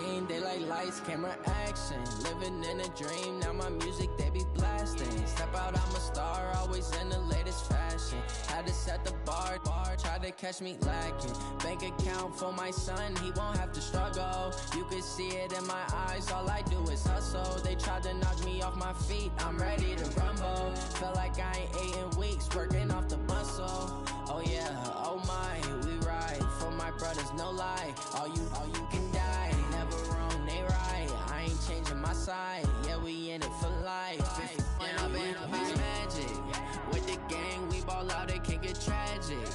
scene, they like lights, camera, action. Living in a dream, now my music they be blasting. Step out, I'm a star, always in the latest fashion. Had to set the bar, try to catch me lacking. Bank account for my son, he won't have to struggle. You can see it in my eyes, all I do is hustle. They tried to knock me off my feet, I'm ready to rumble. Felt like I ain't ate in weeks, working off the muscle. Oh yeah, oh my, we ride for my brothers, no lie. All you can die, never wrong, they right. I ain't changing my side, yeah, we in it for life. And I've been magic. With the gang, we ball out, it can get tragic.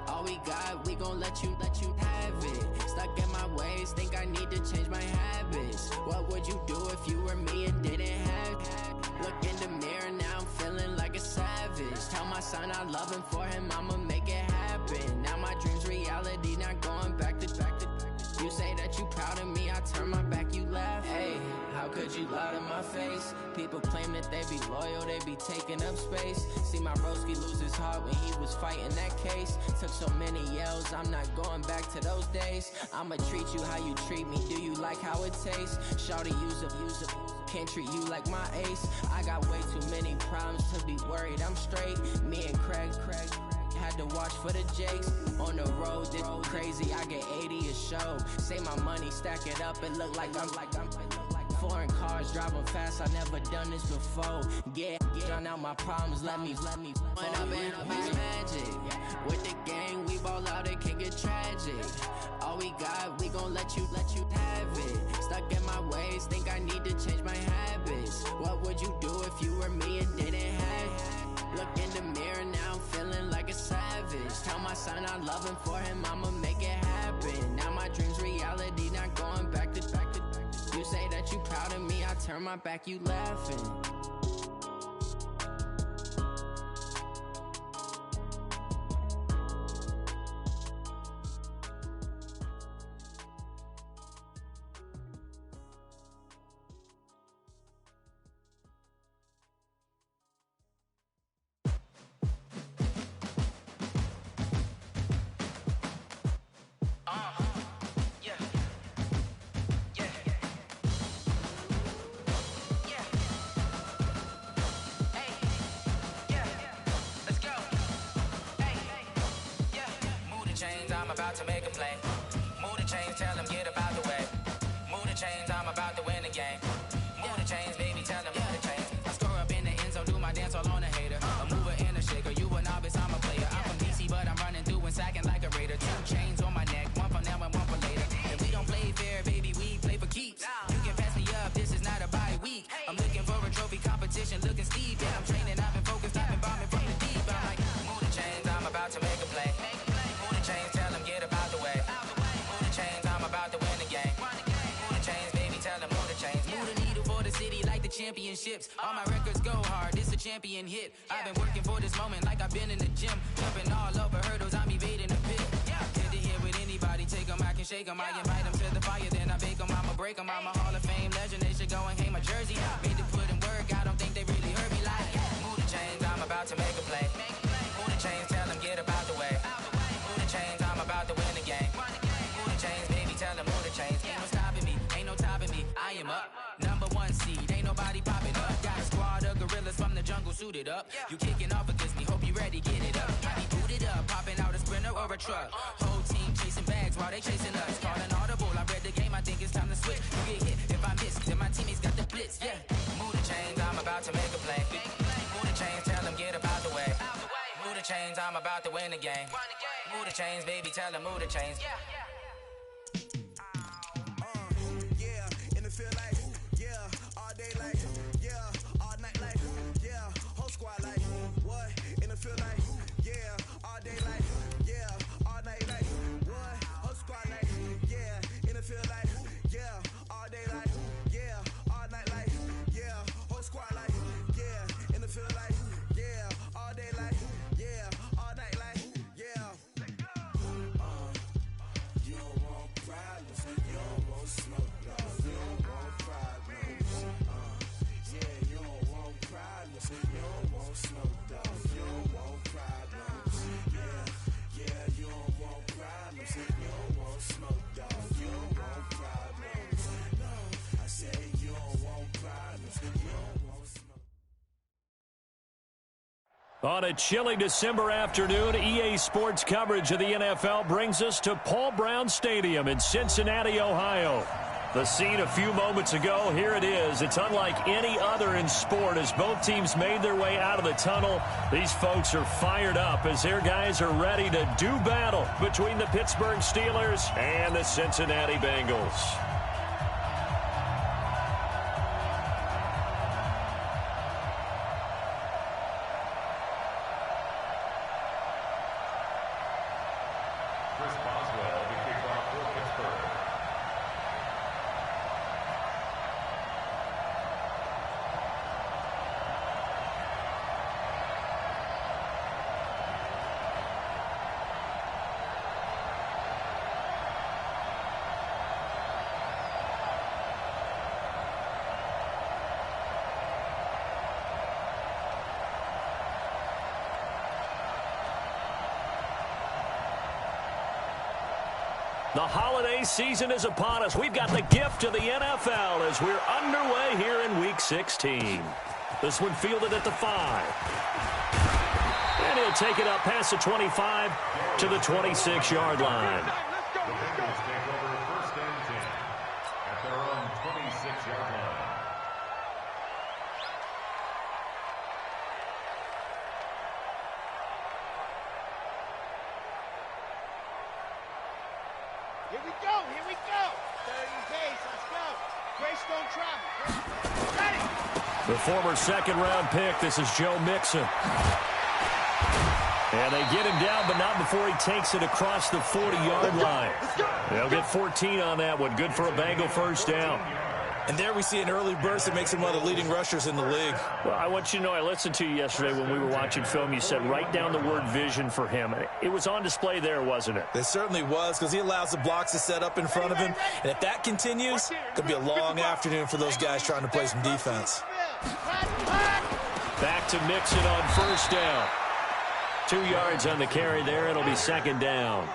All we got, we gon' let you have it. Stuck in my ways, think I need to change my habits. What would you do if you were me and didn't have it? Look in the mirror, now I'm feeling like a savage. Tell my son I love him, for him I'ma make it happen. Now my dream's reality, not going back to. You say that you proud of me, I turn my back, you laugh. Hey, how could you lie to my face? People claim that they be loyal, they be taking up space. See my broski lose his heart when he was fighting that case. Took so many yells, I'm not going back to those days. I'ma treat you how you treat me, do you like how it tastes? Shawty, use up, can't treat you like my ace. I got way too many problems to be worried, I'm straight. Me and Craig had to watch for the Jakes. On the road, this crazy, I get 80 a show. Say my money, stack it up, it look like I'm foreign cars, driving fast, I never done this before. Get drown out my problems, let me When I've been magic. With the gang, we ball out, it can get tragic. All we got, we gon' let you have it. Stuck in my ways, think I need to change my habits. What would you do if you were me and didn't have it? Look in the mirror, now I'm feeling like a savage. Tell my son I love him, for him I'ma make it happen. Now my dream's reality, not going back to. You say that you proud of me, I turn my back, you laughing. I'm about to make a play. Move the chains, tell them get about the way. Move the chains, I'm about to win the game. Move the chains, baby, tell them move the chains. I score up in the end zone, do my dance all on a hater. A mover and a shaker, you a novice, I'm a player. I'm from DC, but I'm running through and sacking like a raider. 2 chains on my neck, one for now and one for later. And we don't play fair, baby, we play for keeps. You can pass me up, this is not a bye week. I'm looking for a trophy competition, looking steep. Yeah, I'm training, I've been focused, I've been bombing from the deep. I'm like, move the chains, I'm about to make a play. Move the chains, tell them get about the way. Move the chains, I'm about to win the game. Move the chains, baby, tell them move the chains. Move the needle for the city like the championships. All my records go hard, this a champion hit. I've been working for this moment like I've been in the gym. Jumping all over hurdles, I'm evading the pit. Head to head with anybody, take them, I can shake them. I invite them to the fire, then I bake them, I'ma break them. I'm a Hall of Fame legend, they should go and hang my jersey. Made to put in work, I don't think they really heard me like. Move the chains, I'm about to make a play. Move the chains, tell them get about the way. Move the chains, I'm about to win the game. Move the chains, baby, tell them move the chains. Ain't no stopping me, ain't no topping me. I am up, #1 seed, ain't nobody popping up. Got a squad of gorillas from the jungle suited up. You kicking off against me, hope you ready, get it up. I be booted up, popping out a Sprinter or a truck. Whole team chasing bags while they chasing us. Calling audible, I read the game, I think it's time to switch. You get hit, if I miss, then my teammates got the blitz, yeah. Move the chains, I'm about to make a play. Move the chains, tell them get about the way. Move the chains, I'm about to win the game. Move the chains, baby, tell them move the chains. Yeah, and it feel like, yeah, all day like, yeah, all night like, yeah, whole squad like, what? And it feel like, yeah, all day like, yeah, all night like, what? Whole squad like, yeah, and it feel like, yeah, all day like, yeah, all night like, yeah, whole squad like, yeah, and it feel like, yeah, all day like, yeah, all night like, yeah. You don't want problems, you don't want smoke, you don't want problems. Yeah, you don't want problems, you don't want smoke, you don't want problems. Yeah, you don't want problems, you don't want smoke, you don't want problems. On a chilly December afternoon, EA Sports coverage of the NFL brings us to Paul Brown Stadium in Cincinnati, Ohio. The scene a few moments ago, here it is. It's unlike any other in sport as both teams made their way out of the tunnel. These folks are fired up as their guys are ready to do battle between the Pittsburgh Steelers and the Cincinnati Bengals. The holiday season is upon us. We've got the gift of the NFL as we're underway here in Week 16. This one fielded at the 5. And he'll take it up past the 25 to the 26-yard line. Here we go. 30 pace, let's go. Greystone travel. Ready. The former second-round pick, this is Joe Mixon. And they get him down, but not before he takes it across the 40-yard line. They'll get 14 on that one. Good for a Bengal first down. And there we see an early burst that makes him one of the leading rushers in the league. Well, I want you to know, I listened to you yesterday when we were watching film. You said write down the word vision for him. It was on display there, wasn't it? It certainly was, because he allows the blocks to set up in front of him. And if that continues, it could be a long afternoon for those guys trying to play some defense. Back to Mixon on first down. 2 yards on the carry there. It'll be second down.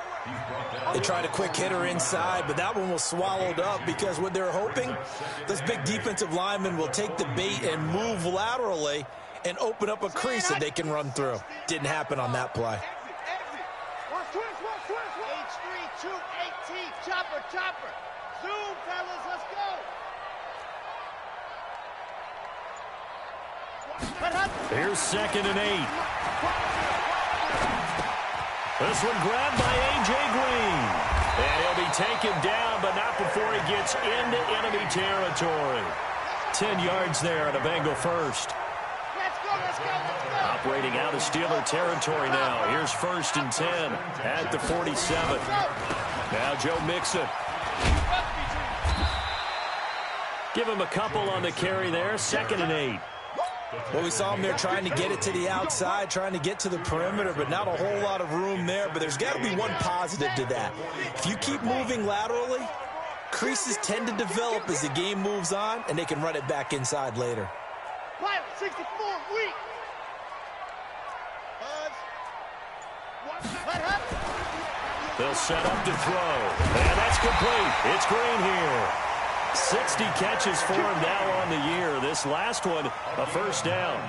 They tried a quick hitter inside, but that one was swallowed up because what they're hoping, those big defensive linemen will take the bait and move laterally and open up a crease that they can run through. Didn't happen on that play. H3-2-18, chopper. Zoom, fellas, let's go. Here's 2nd and 8. This one grabbed by A.J. Green. And he'll be taken down, but not before he gets into enemy territory. 10 yards there at a Bengal first. Let's go. Operating out of Steeler territory now. Here's 1st and 10 at the 47. Now Joe Mixon. Give him a couple on the carry there. 2nd and 8. Well, we saw him there trying to get it to the outside, trying to get to the perimeter, but not a whole lot of room there. But there's got to be one positive to that. If you keep moving laterally, creases tend to develop as the game moves on, and they can run it back inside later. Pilot 64, weak. They'll set up to throw. And that's complete. It's Green here. 60 catches for him now on the year. This last one, a first down.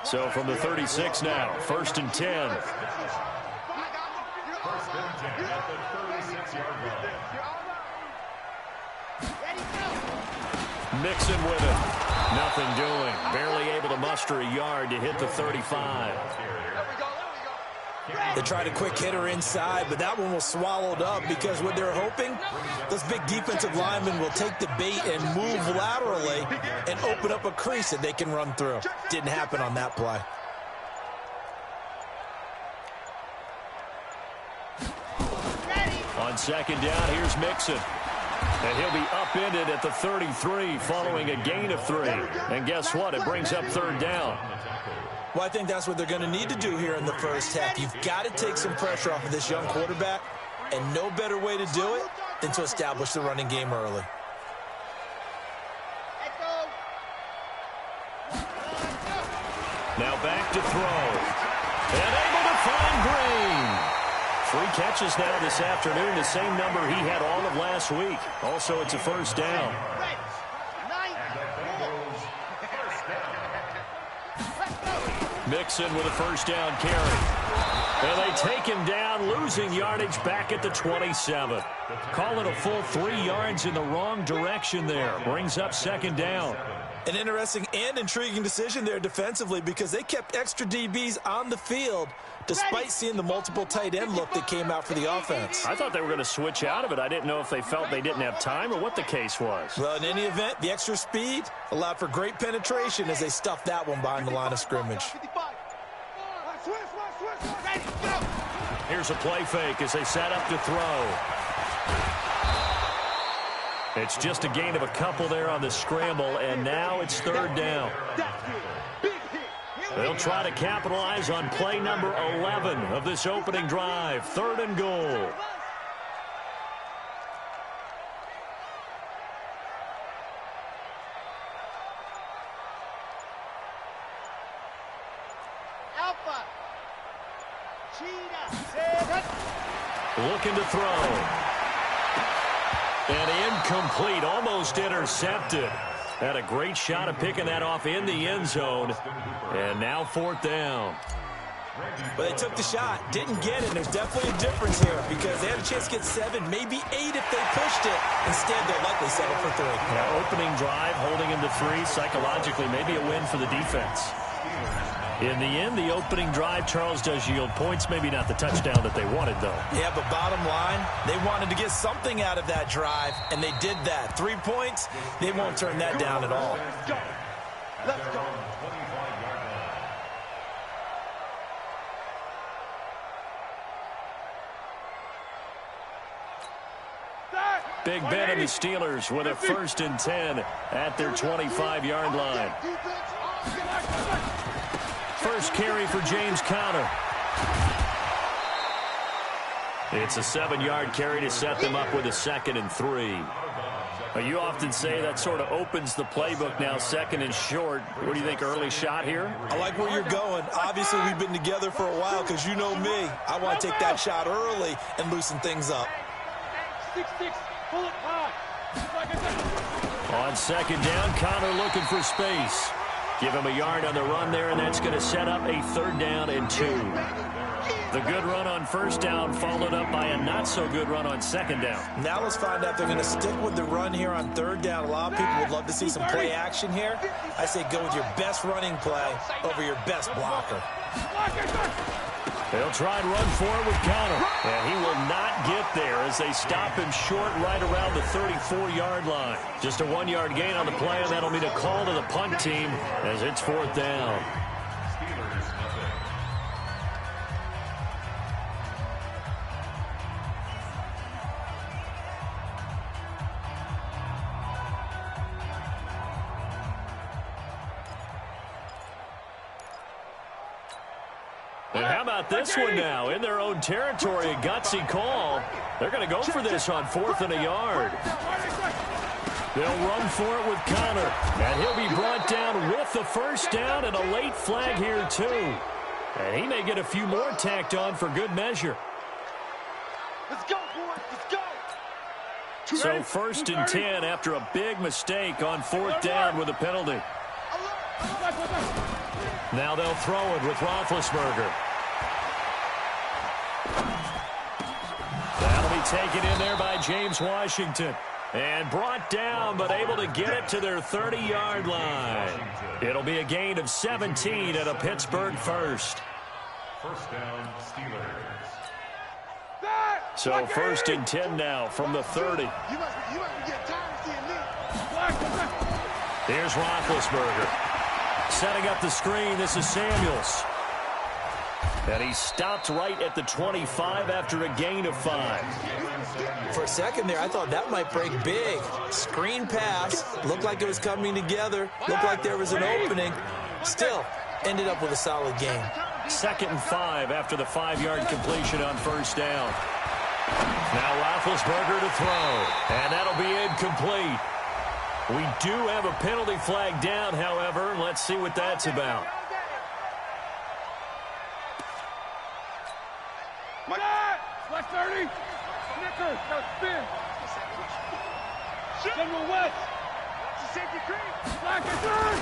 So from the 36 now, 1st and 10. Mixon with it. Nothing doing. Barely able to muster a yard to hit the 35. They tried a quick hitter inside, but that one was swallowed up because what they're hoping, those big defensive linemen will take the bait and move laterally and open up a crease that they can run through. Didn't happen on that play. On 2nd down, here's Mixon. And he'll be upended at the 33 following a gain of 3. And guess what? It brings up 3rd down. Well, I think that's what they're going to need to do here in the first half. You've got to take some pressure off of this young quarterback, and no better way to do it than to establish the running game early. Now back to throw. And able to find Green. 3 catches now this afternoon, the same number he had all of last week. Also, it's a first down. Mixon with a first down carry. And they take him down, losing yardage back at the 27. Call it a full 3 yards in the wrong direction there. Brings up second down. An interesting and intriguing decision there defensively because they kept extra DBs on the field despite seeing the multiple tight end look that came out for the offense. I thought they were going to switch out of it. I didn't know if they felt they didn't have time or what the case was. Well, in any event, the extra speed allowed for great penetration as they stuffed that one behind the line of scrimmage. Here's a play fake as they set up to throw. It's just a gain of a couple there on the scramble, and now it's third down. They'll try to capitalize on play number 11 of this opening drive. 3rd and goal. Alpha. Cheetah. Looking to throw. And incomplete, almost intercepted. Had a great shot of picking that off in the end zone. And now 4th down. But they took the shot, didn't get it. There's definitely a difference here because they had a chance to get 7, maybe 8 if they pushed it. Instead, they'll likely settle for 3. Now, opening drive, holding him to 3. Psychologically, maybe a win for the defense. In the end, the opening drive, Charles, does yield points. Maybe not the touchdown that they wanted, though. Yeah, but bottom line, they wanted to get something out of that drive, and they did that. 3 points, they won't turn that down at all. Let's go. Let's go. Big Ben and the Steelers with a 1st and 10 at their 25-yard line. First carry for James Conner. It's a 7-yard carry to set them up with a 2nd and 3. You often say that sort of opens the playbook now, 2nd and short. What do you think, early shot here? I like where you're going. Obviously, we've been together for a while because you know me. I want to take that shot early and loosen things up. 6-6. Pull it high. On 2nd down, Conner looking for space. Give him a yard on the run there, and that's going to set up a 3rd down and 2. The good run on 1st down followed up by a not-so-good run on 2nd down. Now let's find out if they're going to stick with the run here on 3rd down. A lot of people would love to see some play action here. I say go with your best running play over your best blocker. They'll try and run for it with Conner. And he will not get there as they stop him short right around the 34-yard line. Just a 1-yard gain on the play, and that'll mean a call to the punt team as it's 4th down. And how about this one now? In their own territory, a gutsy call. They're going to go for this on 4th and a yard. They'll run for it with Conner. And he'll be brought down with the 1st down and a late flag here, too. And he may get a few more tacked on for good measure. Let's go, boys. Let's go. So 1st and 10 after a big mistake on 4th down with a penalty. Now they'll throw it with Roethlisberger. That'll be taken in there by James Washington. And brought down, but able to get it to their 30-yard line. It'll be a gain of 17 at a Pittsburgh 1st. 1st down, Steelers. So 1st and 10 now from the 30. You must be getting tired of seeing me. Here's Roethlisberger. Setting up the screen, this is Samuels. And he stopped right at the 25 after a gain of 5. For a second there, I thought that might break big. Screen pass, looked like it was coming together, looked like there was an opening. Still, ended up with a solid gain. 2nd and 5 after the 5-yard completion on 1st down. Now Roethlisberger to throw, and that'll be incomplete. We do have a penalty flag down, however. Let's see what that's about. West 30. Snickers. Got spin. General West. Safety cream. Black and third.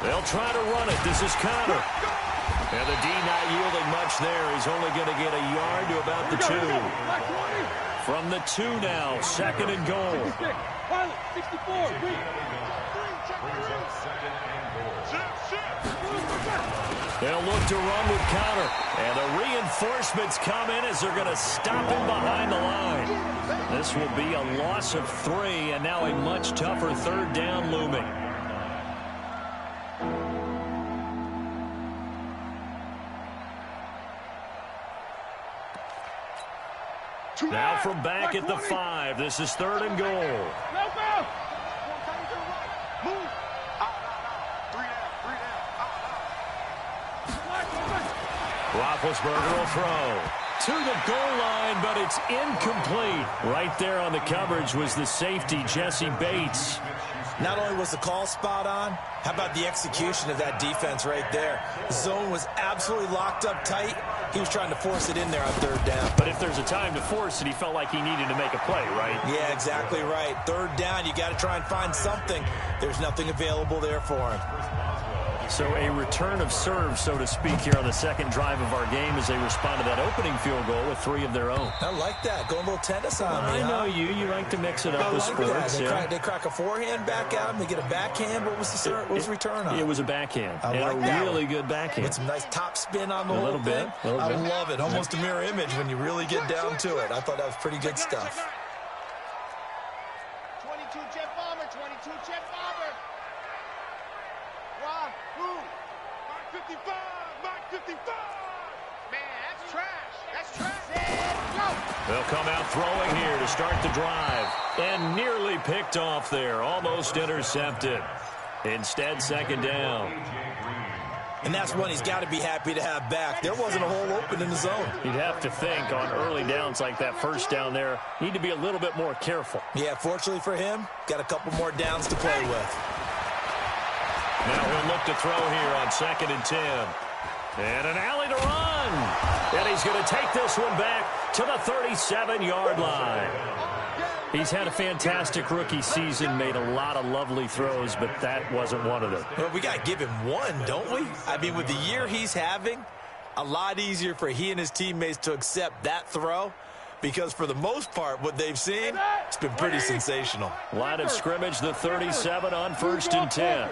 They'll try to run it. This is Conner. And the D not yielding much there. He's only going to get a yard to about the 2. From the 2 now, 2nd and goal. 64. They'll look to run with counter. And the reinforcements come in as they're going to stop him behind the line. This will be a loss of 3, and now a much tougher 3rd down looming. Now from back at the 5, this is 3rd and goal. Roethlisberger will throw to the goal line, but it's incomplete. Right there on the coverage was the safety, Jesse Bates. Not only was the call spot on, how about the execution of that defense right there? The zone was absolutely locked up tight. He was trying to force it in there on 3rd down. But if there's a time to force it, he felt like he needed to make a play, right? Yeah, exactly right. 3rd down, you got to try and find something. There's nothing available there for him. So a return of serve, so to speak, here on the 2nd drive of our game as they respond to that opening field goal with 3 of their own. I like that. Going a little tennis on me. I know you. You like to mix it up with sports. They crack a forehand back at him. They get a backhand. What was the return on? It was a backhand. I like a really good backhand. With some nice top spin on the whole little thing. bit. I love it. Almost a mirror image when you really get down to it. I thought that was pretty good stuff. 22 jet bomber, 22 jet bomber. Rob, who? Mark 55, Mark 55. Man, that's trash. That's trash. Go. They'll come out throwing here to start the drive. And nearly picked off there. Almost intercepted. Instead, 2nd down. And that's one he's got to be happy to have back. There wasn't a hole open in the zone. You'd have to think on early downs like that 1st down there, need to be a little bit more careful. Yeah, fortunately for him, got a couple more downs to play with. Now he'll look to throw here on 2nd and 10. And an alley to run. And he's going to take this one back to the 37-yard line. He's had a fantastic rookie season, made a lot of lovely throws, but that wasn't one of them. Well, we got to give him one, don't we? I mean, with the year he's having, a lot easier for he and his teammates to accept that throw, because for the most part, what they've seen, it's been pretty sensational. Line of scrimmage, the 37 on 1st and 10.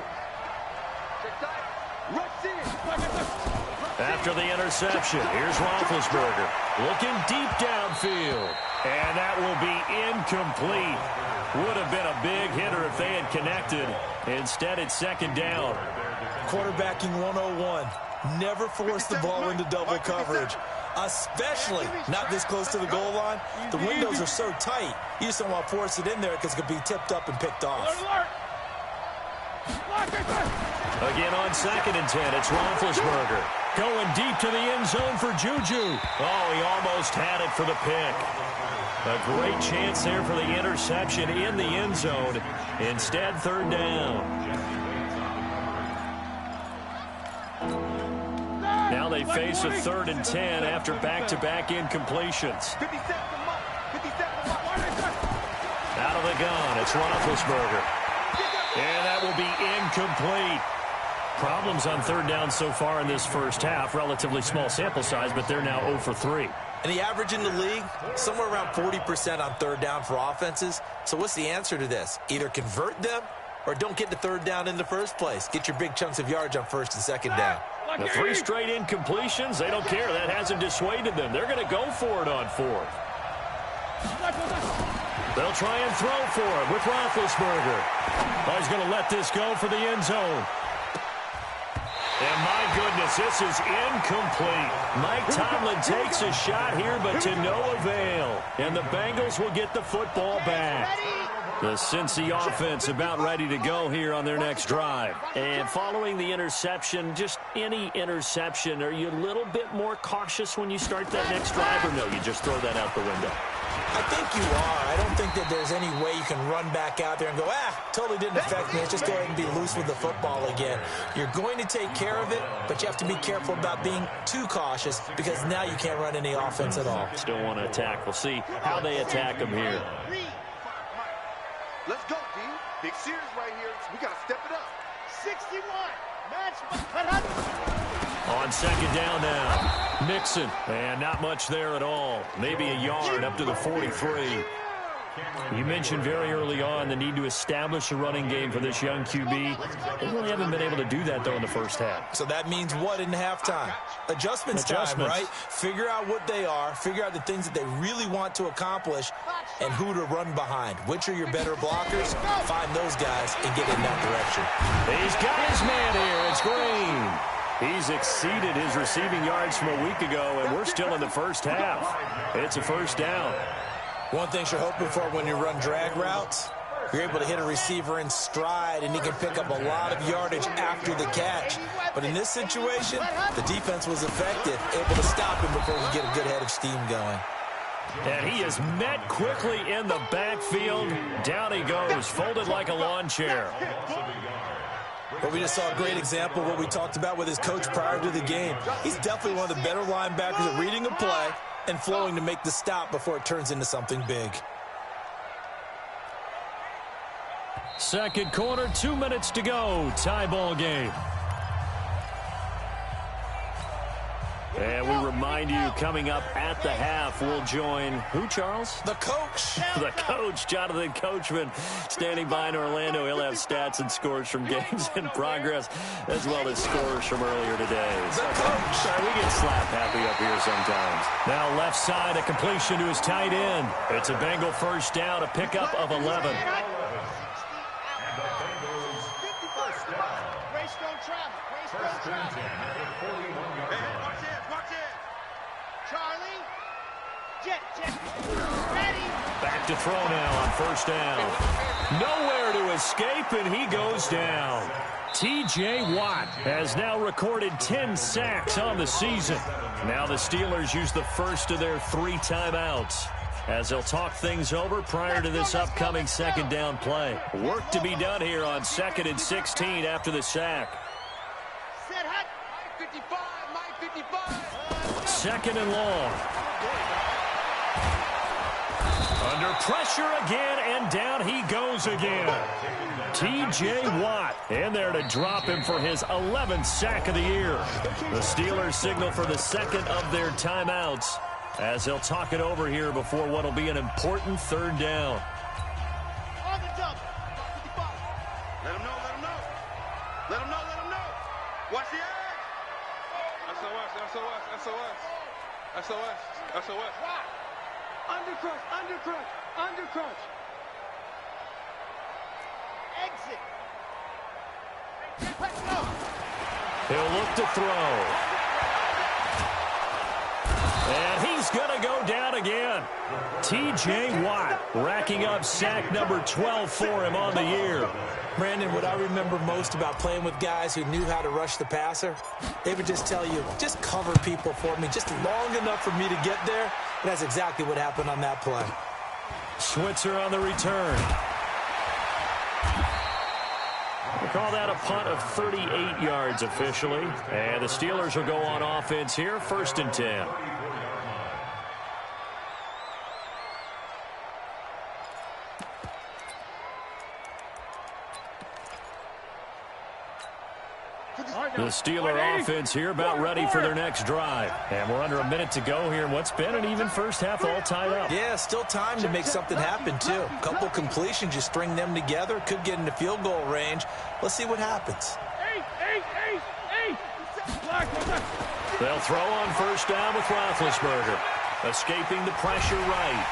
After the interception, here's Roethlisberger looking deep downfield. And that will be incomplete. Would have been a big hitter if they had connected. Instead, it's 2nd down. Quarterbacking 101. Never force the ball into double coverage, especially not this close to the goal line. The windows are so tight, you just don't want to force it in there because it could be tipped up and picked off. Again on 2nd and 10, it's Roethlisberger. Going deep to the end zone for Juju. Oh, he almost had it for the pick. A great chance there for the interception in the end zone. Instead, 3rd down. Now they face a 3rd and 10 after back-to-back incompletions. Out of the gun, it's Roethlisberger. And that will be incomplete. Problems on 3rd down so far in this 1st half. Relatively small sample size, but they're now 0 for 3. And the average in the league, somewhere around 40% on 3rd down for offenses. So what's the answer to this? Either convert them or don't get the 3rd down in the first place. Get your big chunks of yards on 1st and 2nd down. The 3 straight incompletions, they don't care. That hasn't dissuaded them. They're going to go for it on 4th. They'll try and throw for it with Roethlisberger. Oh, he's going to let this go for the end zone. And my goodness, this is incomplete. Mike Tomlin takes a shot here, but to no avail. And the Bengals will get the football back. The Cincy offense about ready to go here on their next drive. And following the interception, just any interception, are you a little bit more cautious when you start that next drive, or no, you just throw that out the window? I think you are. I don't think that there's any way you can run back out there and go, totally didn't affect me. Let's just go ahead and be loose with the football again. You're going to take care of it, but you have to be careful about being too cautious because now you can't run any offense at all. Still want to attack. We'll see how they attack them here. Let's go, D. Big series right here. We got to step it up. 61. Match. On second down now, Nixon. And not much there at all. Maybe a yard up to the 43. You mentioned very early on the need to establish a running game for this young QB. They really haven't been able to do that, though, in the first half. So that means what in halftime? Adjustments time, right? Figure out what they are, figure out the things that they really want to accomplish, and who to run behind. Which are your better blockers? Find those guys and get in that direction. He's got his man here. It's Green. He's exceeded his receiving yards from a week ago, and we're still in the first half. It's a first down. One thing you're hoping for when you run drag routes, you're able to hit a receiver in stride, and he can pick up a lot of yardage after the catch. But in this situation, the defense was effective, able to stop him before we get a good head of steam going. And he is met quickly in the backfield. Down he goes, folded like a lawn chair. But we just saw a great example of what we talked about with his coach prior to the game. He's definitely one of the better linebackers at reading a play and flowing to make the stop before it turns into something big. Second quarter, 2 minutes to go. Tie ball game. And we remind you, coming up at the half, we'll join who, Charles? The coach. The coach, Jonathan Coachman, standing by in Orlando. He'll have stats and scores from games in progress, as well as scores from earlier today. The coach. We get slap happy up here sometimes. Now left side, a completion to his tight end. It's a Bengal first down, a pickup of 11. Back to throw now on first down. Nowhere to escape, and he goes down. T.J. Watt has now recorded 10 sacks on the season. Now the Steelers use the first of their 3 timeouts as they'll talk things over prior to this upcoming second down play. Work to be done here on 2nd and 16 after the sack. Second and long. Under pressure again, and down he goes again. T.J. Watt in there to drop him for his 11th sack of the year. The Steelers signal for the second of their timeouts as they'll talk it over here before what will be an important third down. On the jump. 55. Let him know, let him know. Let him know, let him know. Watch the edge. SOS. Undercrush. Exit. He'll look to throw. And he's going to go down again. T.J. Watt racking up sack number 12 for him on the year. Brandon, what I remember most about playing with guys who knew how to rush the passer, they would just tell you, just cover people for me, just long enough for me to get there. And that's exactly what happened on that play. Switzer on the return. We'll call that a punt of 38 yards officially. And the Steelers will go on offense here, 1st and 10. The Steeler offense here about ready for their next drive. And we're under a minute to go here in what's been an even first half, all tied up. Yeah, still time to make something happen, too. A couple completions, you string them together, could get into field goal range. Let's see what happens. They'll throw on first down with Roethlisberger. Escaping the pressure right.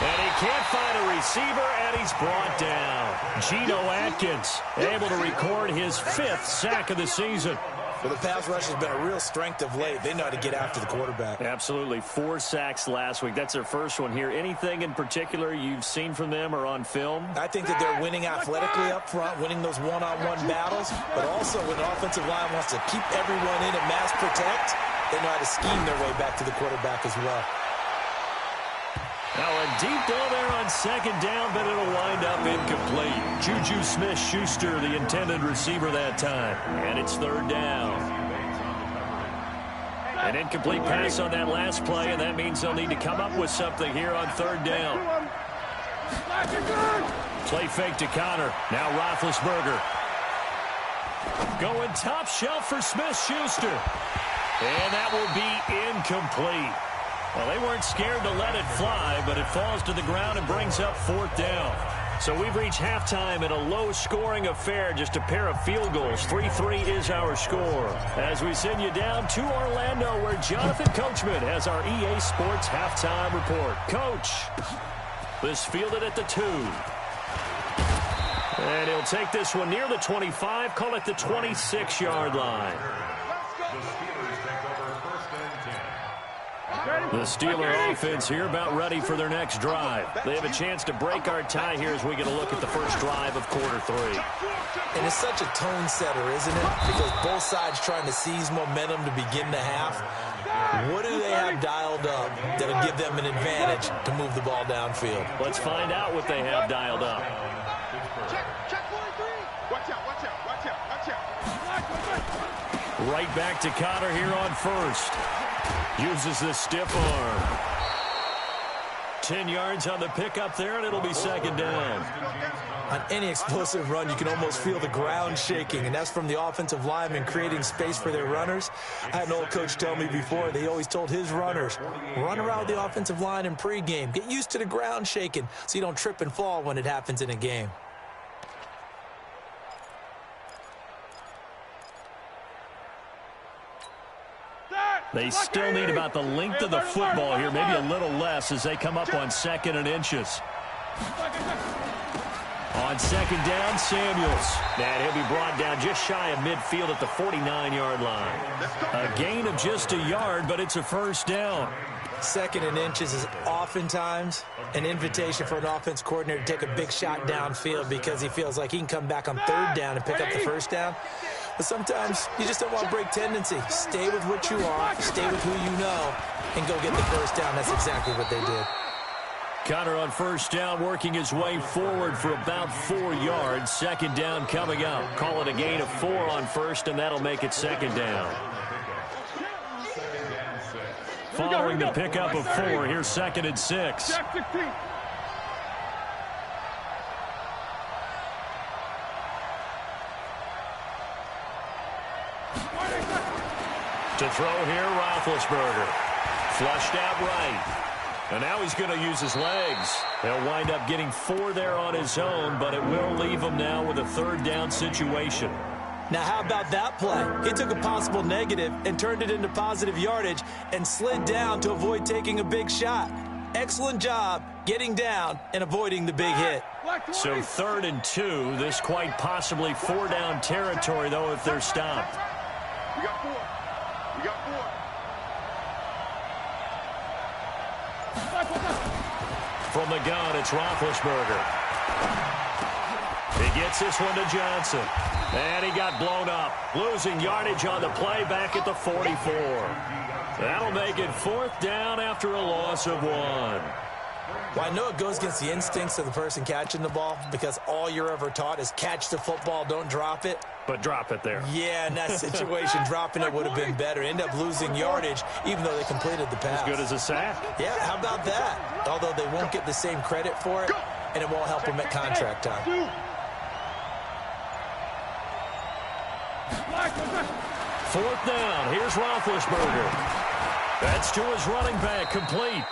And he can't find a receiver, and he's brought down. Geno Atkins able to record his 5th sack of the season. Well, the pass rush has been a real strength of late. They know how to get after the quarterback. Absolutely. 4 sacks last week. That's their first one here. Anything in particular you've seen from them or on film? I think that they're winning athletically up front, winning those one-on-one battles, but also when the offensive line wants to keep everyone in and mass protect, they know how to scheme their way back to the quarterback as well. Now a deep ball there on second down, but it'll wind up incomplete. Juju Smith-Schuster, the intended receiver that time. And it's 3rd down. An incomplete pass on that last play, and that means they'll need to come up with something here on 3rd down. Play fake to Connor. Now Roethlisberger. Going top shelf for Smith-Schuster. And that will be incomplete. Well, they weren't scared to let it fly, but it falls to the ground and brings up 4th down. So we've reached halftime in a low-scoring affair, just a pair of field goals. 3-3 is our score. As we send you down to Orlando, where Jonathan Coachman has our EA Sports halftime report. Coach, this fielded at the 2. And he'll take this one near the 25, call it the 26-yard line. The Steeler offense here about ready for their next drive. They have a chance to break our tie here as we get a look at the first drive of quarter 3. And it's such a tone setter, isn't it? Because both sides trying to seize momentum to begin the half. What do they have dialed up that'll give them an advantage to move the ball downfield? Let's find out what they have dialed up. Check 43. Watch out, watch out, watch out, watch out. Right back to Connor here on first. Uses the stiff arm. 10 yards on the pickup there, and it'll be 2nd down. On any explosive run, you can almost feel the ground shaking, and that's from the offensive linemen creating space for their runners. I had an old coach tell me before, they always told his runners, run around the offensive line in pregame. Get used to the ground shaking so you don't trip and fall when it happens in a game. They still need about the length of the football here, maybe a little less as they come up on 2nd and inches. On 2nd down, Samuels. And he'll be brought down just shy of midfield at the 49-yard line. A gain of just a yard, but it's a 1st down. 2nd and inches is oftentimes an invitation for an offense coordinator to take a big shot downfield because he feels like he can come back on 3rd down and pick up the 1st down. But sometimes you just don't want to break tendency. Stay with what you are, stay with who you know, and go get the 1st down. That's exactly what they did. Connor on 1st down, working his way forward for about 4 yards. 2nd down coming up. Call it a gain of 4 on 1st, and that'll make it 2nd down. Following the pickup of 4, here's 2nd and 6. To throw here, Roethlisberger. Flushed out right. And now he's going to use his legs. He'll wind up getting 4 there on his own, but it will leave him now with a 3rd down situation. Now, how about that play? He took a possible negative and turned it into positive yardage and slid down to avoid taking a big shot. Excellent job getting down and avoiding the big hit. So 3rd and 2. This quite possibly 4-down territory, though, if they're stopped. We got 4. We got 4. From the gun, it's Roethlisberger. He gets this one to Johnson. And he got blown up. Losing yardage on the play back at the 44. That'll make it 4th down after a loss of 1. Well, I know it goes against the instincts of the person catching the ball because all you're ever taught is catch the football, don't drop it. But drop it there. Yeah, in that situation, dropping it would have been better. End up losing yardage, even though they completed the pass. As good as a sack. Yeah, how about that? Although they won't get the same credit for it, and it won't help them at contract time. 4th down. Here's Roethlisberger. That's to his running back, complete.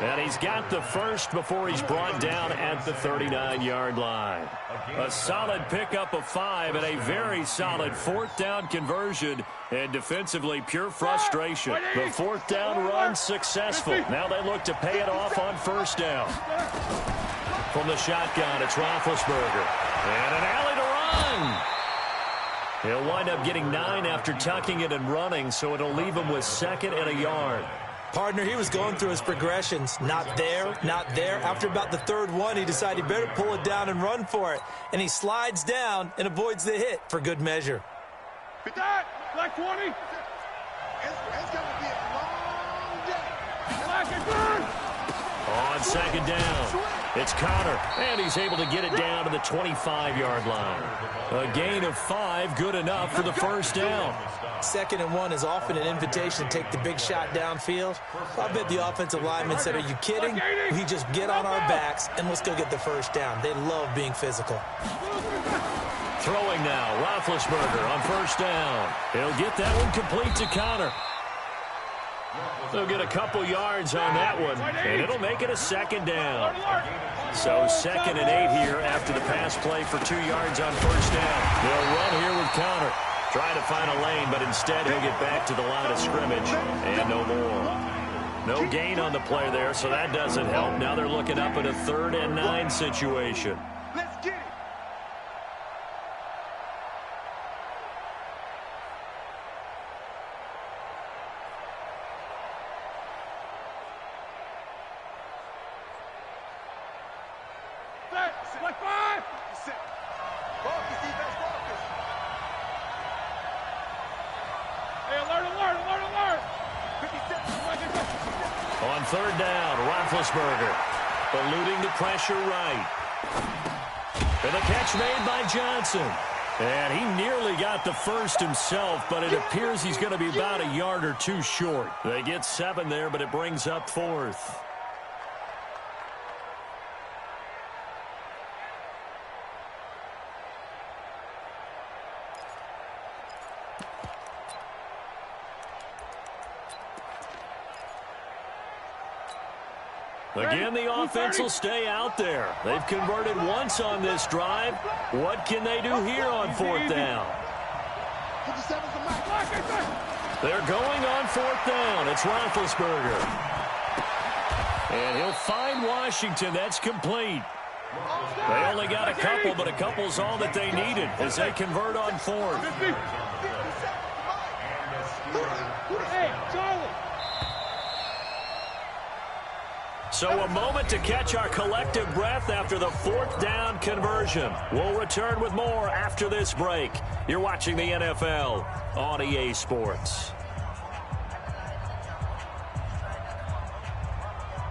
And he's got the 1st before he's brought down at the 39-yard line. A solid pickup of 5 and a very solid 4th down conversion. And defensively, pure frustration. The 4th down run successful. Now they look to pay it off on 1st down. From the shotgun, it's Roethlisberger. And an alley to run. He'll wind up getting 9 after tucking it and running, so it'll leave him with 2nd and a yard. Partner, he was going through his progressions. Not there, not there. After about the 3rd one, he decided he better pull it down and run for it. And he slides down and avoids the hit for good measure. Black 20. It's going to be a long day. Black and burn. On 2nd down, it's Connor, and he's able to get it down to the 25-yard line. A gain of 5, good enough for the 1st down. 2nd and 1 is often an invitation to take the big shot downfield. I bet the offensive lineman said, are you kidding? We just get on our backs and let's go get the 1st down. They love being physical. Throwing now, Roethlisberger on first down. He'll get that one complete to Connor. They'll get a couple yards on that one, and it'll make it a second down. So 2nd and 8 here after the pass play for 2 yards on first down. They'll run here with Connor. Trying to find a lane, but instead he'll get back to the line of scrimmage, and no more. No gain on the play there, so that doesn't help. Now they're looking up at a 3rd and 9 situation. Let's get it. Like 5. Focus, defense, focus. Hey, alert. 57. On 3rd down, Roethlisberger eluding the pressure right. And the catch made by Johnson. And he nearly got the first himself, but it appears he's going to be about a yard or 2 short. They get 7 there, but it brings up 4th. Again, the offense will stay out there. They've converted once on this drive. What can they do here on 4th down? They're going on 4th down. It's Roethlisberger. And he'll find Washington. That's complete. They only got a couple, but a couple's all that they needed as they convert on 4th. Hey, Charlie. So a moment to catch our collective breath after the 4th down conversion. We'll return with more after this break. You're watching the NFL on EA Sports.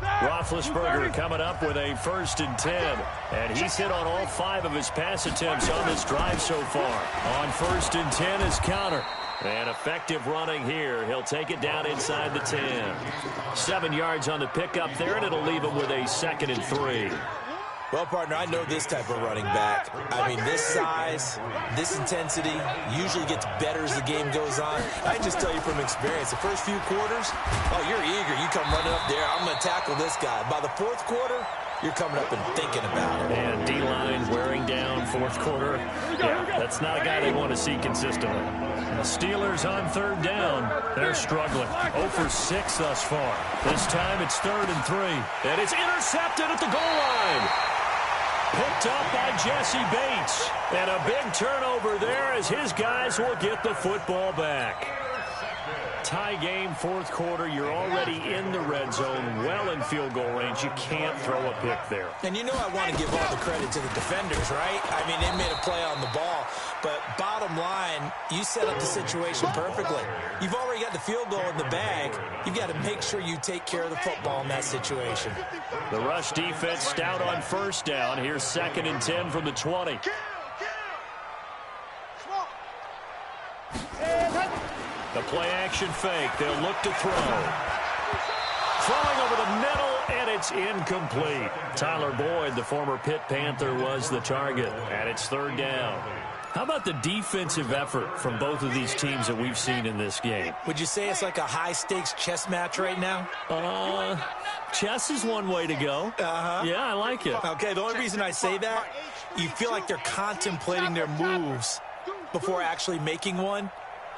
Roethlisberger coming up with a 1st and 10. And he's hit on all 5 of his pass attempts on this drive so far. On 1st and 10 is Connor. And effective running here. He'll take it down inside the 10. 7 yards on the pickup there, and it'll leave him with a 2nd and 3. Well, partner, I know this type of running back. I mean, this size, this intensity usually gets better as the game goes on. I can just tell you from experience, the first few quarters, oh, you're eager. You come running up there. I'm going to tackle this guy. By the 4th quarter, you're coming up and thinking about it. And D-line wearing down 4th quarter. Yeah, that's not a guy they want to see consistently. The Steelers on 3rd down. They're struggling. 0 for 6 thus far. This time it's 3rd and 3. And it's intercepted at the goal line. Picked up by Jesse Bates. And a big turnover there as his guys will get the football back. Tie game, 4th quarter. You're already in the red zone, well in field goal range. You can't throw a pick there. And you know I want to give all the credit to the defenders, right? I mean, they made a play on the ball. But bottom line, you set up the situation perfectly. You've already got the field goal in the bag. You've got to make sure you take care of the football in that situation. The rush defense stout on 1st down. Here's 2nd and 10 from the 20. The play-action fake. They'll look to throw. Throwing over the middle, and it's incomplete. Tyler Boyd, the former Pitt Panther, was the target, and it's 3rd down. How about the defensive effort from both of these teams that we've seen in this game? Would you say it's like a high-stakes chess match right now? Chess is one way to go. Yeah, I like it. Okay, the only reason I say that, you feel like they're contemplating their moves before actually making one,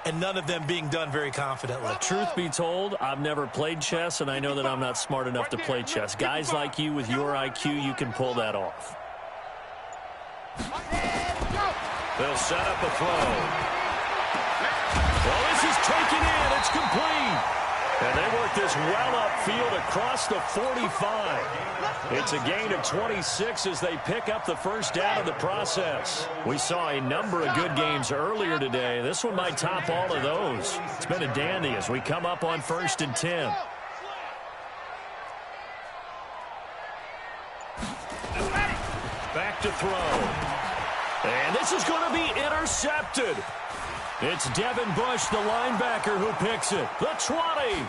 and none of them being done very confidently. Truth be told, I've never played chess, and I know that I'm not smart enough to play chess. Guys like you with your IQ, you can pull that off. They'll set up a throw. Well, this is taken in. It's complete. And they work this well upfield across the 45. It's a gain of 26 as they pick up the 1st down in the process. We saw a number of good games earlier today. This one might top all of those. It's been a dandy as we come up on 1st and 10. Back to throw. And this is going to be intercepted. It's Devin Bush, the linebacker, who picks it. The 20.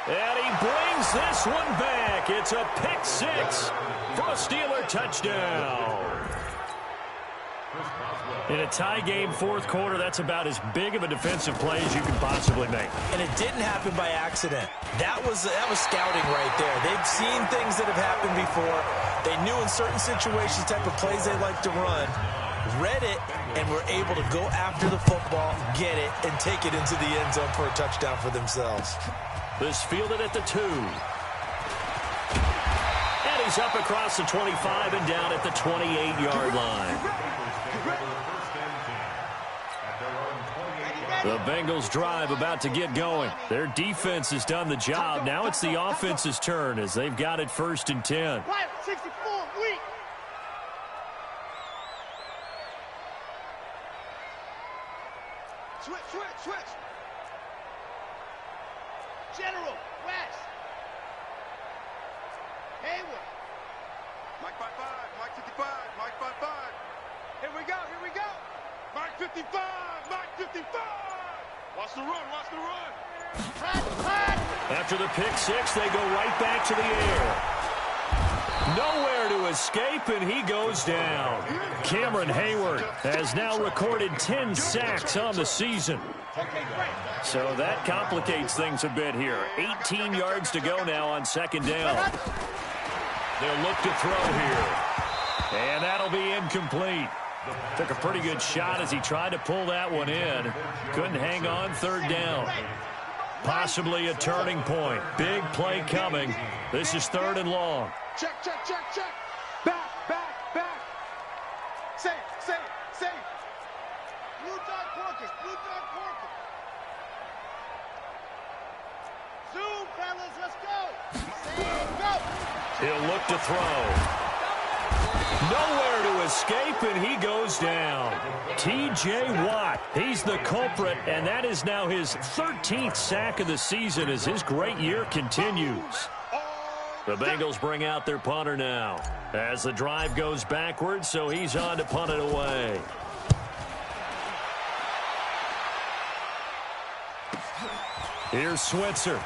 And he brings this one back. It's a pick 6 for a Steeler touchdown. In a tie game fourth quarter, that's about as big of a defensive play as you can possibly make. And it didn't happen by accident. That was scouting right there. They've seen things that have happened before. They knew in certain situations type of plays they like to run, read it, and were able to go after the football, get it, and take it into the end zone for a touchdown for themselves. This fielded at the 2. And he's up across the 25 and down at the 28-yard line. The Bengals drive about to get going. Their defense has done the job. Now it's the offense's turn as they've got it 1st and 10. 64, weak. Switch. General, West. Hayward. Mike by 5, Mike 55, Mike by 5. Here we go. Mike 55, Mike 55. Watch the run. After the pick 6, they go right back to the air. Nowhere to escape, and he goes down. Cameron Hayward has now recorded 10 sacks on the season. So that complicates things a bit here. 18 yards to go now on 2nd down. They'll look to throw here. And that'll be incomplete. Took a pretty good shot as he tried to pull that one in. Couldn't hang on 3rd down. Possibly a turning point. Big play coming. This is 3rd and long. Check. Back. Safe. Blue dog Porkers. Zoom, fellas, let's go. Go. He'll look to throw. Nowhere to escape, and he goes down. T.J. Watt, he's the culprit, and that is now his 13th sack of the season as his great year continues. The Bengals bring out their punter now as the drive goes backwards, so he's on to punt it away. Here's Switzer.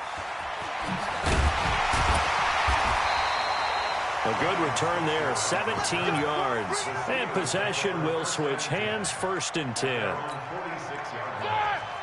A good return there, 17 yards. And possession will switch hands, 1st and 10.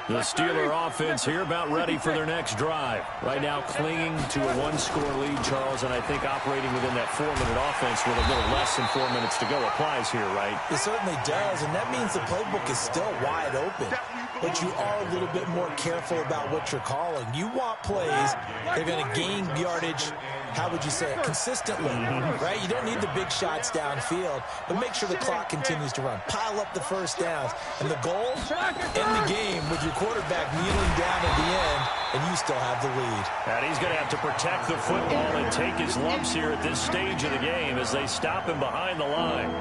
The Steeler offense here about ready for their next drive. Right now clinging to a 1-score lead, Charles, and I think operating within that 4-minute offense with a little less than 4 minutes to go applies here, right? It certainly does, and that means the playbook is still wide open. But you are a little bit more careful about what you're calling. You want plays that are going to gain yardage, how would you say it, consistently, right? You don't need the big shots downfield, but make sure the clock continues to run. Pile up the first downs. And the goal, end the game with your quarterback kneeling down at the end, and you still have the lead. And he's going to have to protect the football and take his lumps here at this stage of the game as they stop him behind the line.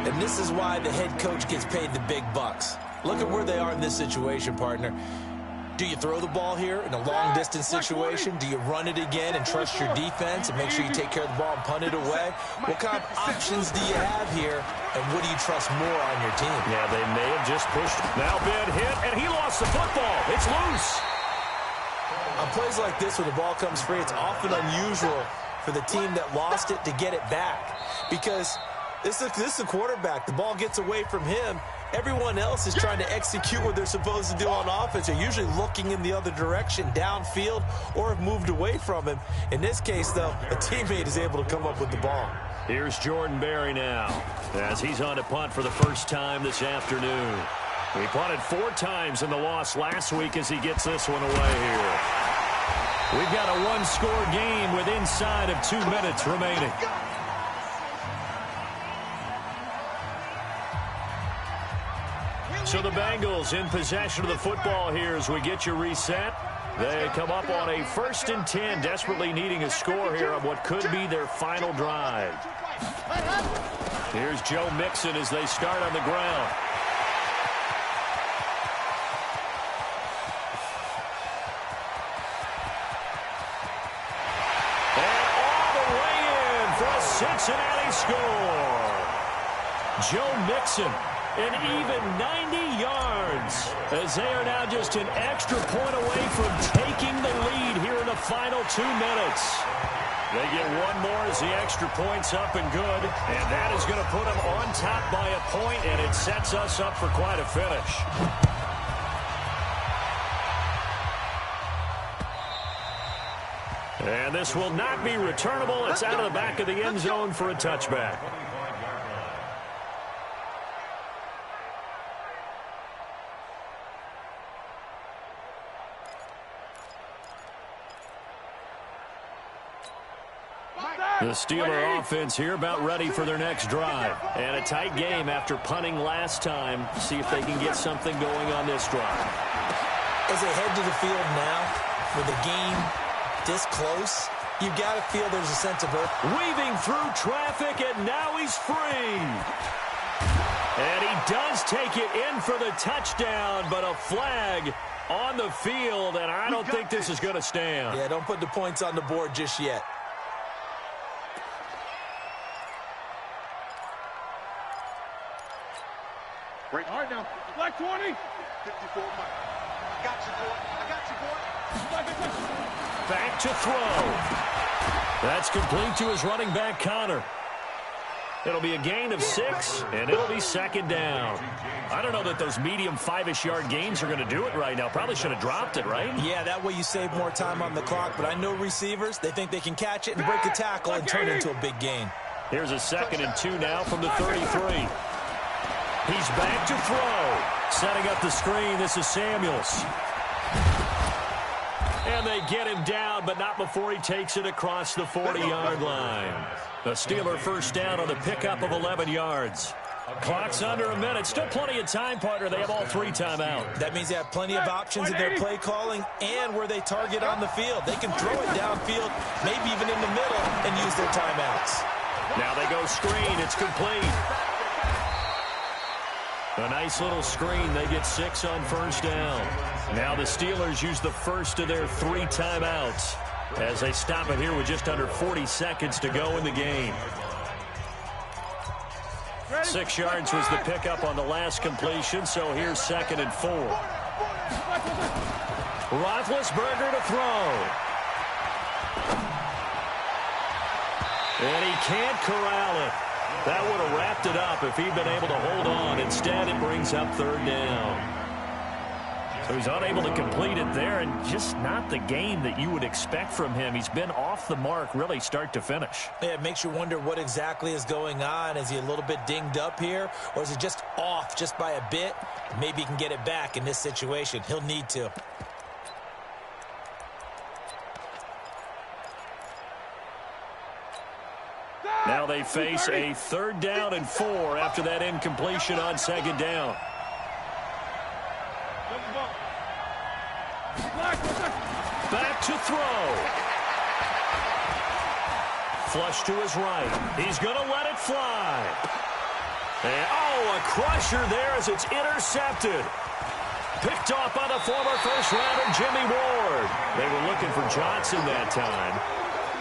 And this is why the head coach gets paid the big bucks. Look at where they are in this situation, partner. Do you throw the ball here in a long-distance situation? Do you run it again and trust your defense and make sure you take care of the ball and punt it away? What kind of options do you have here, and what do you trust more on your team? Yeah, they may have just pushed. Now Ben hit, and he lost the football. It's loose. On plays like this where the ball comes free, it's often unusual for the team that lost it to get it back because this is the quarterback. The ball gets away from him. Everyone else is trying to execute what they're supposed to do on offense. They're usually looking in the other direction, downfield, or have moved away from him. In this case, though, a teammate is able to come up with the ball. Here's Jordan Berry now as he's on to punt for the first time this afternoon. He punted 4 times in the loss last week as he gets this one away here. We've got a 1-score game with inside of 2 minutes remaining. So the Bengals in possession of the football here as we get you reset. They come up on a 1st and 10, desperately needing a score here on what could be their final drive. Here's Joe Mixon as they start on the ground. And all the way in for a Cincinnati score. Joe Mixon. An even 90 yards as they are now just an extra point away from taking the lead here in the final 2 minutes. They get one more as the extra point's up and good. And that is going to put them on top by a point, and it sets us up for quite a finish. And this will not be returnable. It's out of the back of the end zone for a touchback. The Steeler offense here about ready for their next drive. And a tight game after punting last time. See if they can get something going on this drive. As they head to the field now, with the game this close, you've got to feel there's a sense of urgency. Weaving through traffic, and now he's free. And he does take it in for the touchdown, but a flag on the field, and I don't think this is going to stand. Yeah, don't put the points on the board just yet. Break hard now. Black 20. 54, Mike. I got you, boy. I got you, boy. Back to throw. That's complete to his running back, Connor. It'll be a gain of 6, and it'll be second down. I don't know that those medium 5-ish yard gains are going to do it right now. Probably should have dropped it, right? Yeah, that way you save more time on the clock. But I know receivers, they think they can catch it and break a tackle and turn it into a big gain. Here's a 2nd and 2 now from the 33. He's back to throw. Setting up the screen, this is Samuels. And they get him down, but not before he takes it across the 40-yard line. The Steeler first down on the pickup of 11 yards. Clock's under a minute. Still plenty of time, partner. They have all 3 timeouts. That means they have plenty of options in their play calling and where they target on the field. They can throw it downfield, maybe even in the middle, and use their timeouts. Now they go screen. It's complete. A nice little screen. They get 6 on first down. Now the Steelers use the first of their 3 timeouts as they stop it here with just under 40 seconds to go in the game. 6 yards was the pickup on the last completion, so here's 2nd and 4. Roethlisberger to throw. And he can't corral it. That would have wrapped it up if he'd been able to hold on. Instead, it brings up 3rd down. So he's unable to complete it there, and just not the game that you would expect from him. He's been off the mark really start to finish. Yeah, it makes you wonder what exactly is going on. Is he a little bit dinged up here, or is he just off just by a bit? Maybe he can get it back in this situation. He'll need to. Now they face a 3rd down and 4 after that incompletion on 2nd down. Back to throw. Flush to his right. He's going to let it fly. And, a crusher there as it's intercepted. Picked off by the former first-rounder Jimmy Ward. They were looking for Johnson that time.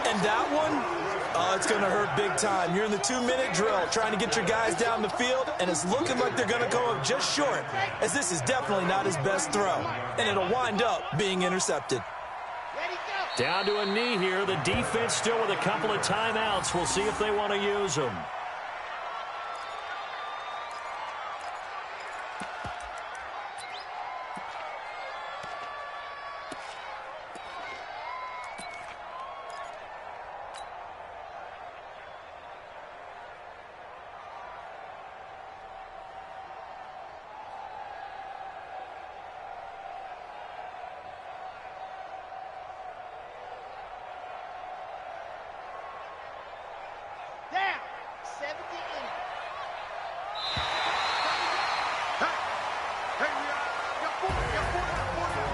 And that one? Oh, it's going to hurt big time. You're in the 2-minute drill trying to get your guys down the field, and it's looking like they're going to go up just short, as this is definitely not his best throw, and it'll wind up being intercepted. Down to a knee here. The defense still with a couple of timeouts. We'll see if they want to use them.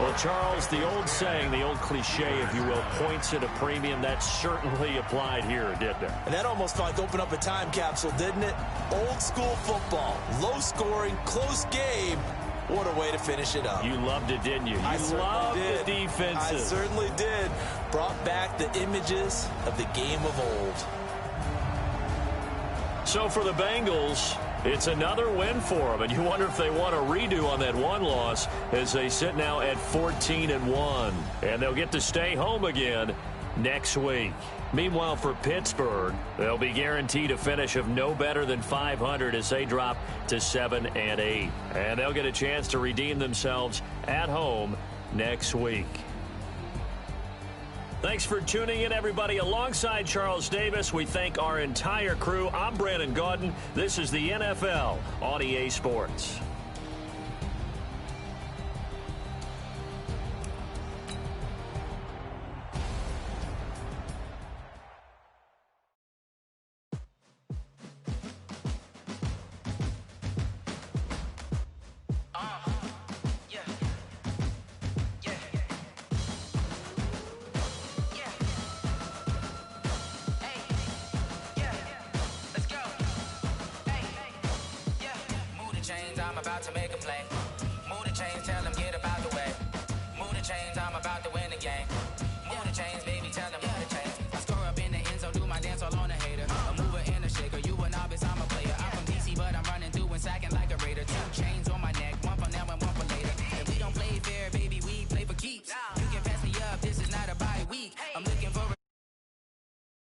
Well, Charles, the old saying, the old cliche, if you will, points at a premium, that certainly applied here, didn't it? And that almost like opened up a time capsule, didn't it? Old school football, low scoring, close game. What a way to finish it up. You loved it, didn't you? You loved the defenses. I certainly did. Brought back the images of the game of old. So for the Bengals, it's another win for them, and you wonder if they want a redo on that one loss as they sit now at 14-1. And they'll get to stay home again next week. Meanwhile, for Pittsburgh, they'll be guaranteed a finish of no better than 500 as they drop to 7-8. And they'll get a chance to redeem themselves at home next week. Thanks for tuning in, everybody. Alongside Charles Davis, we thank our entire crew. I'm Brandon Gaudin. This is the NFL on EA Sports. I'm about to make a play. Move the chains, tell them get about the way. Move the chains,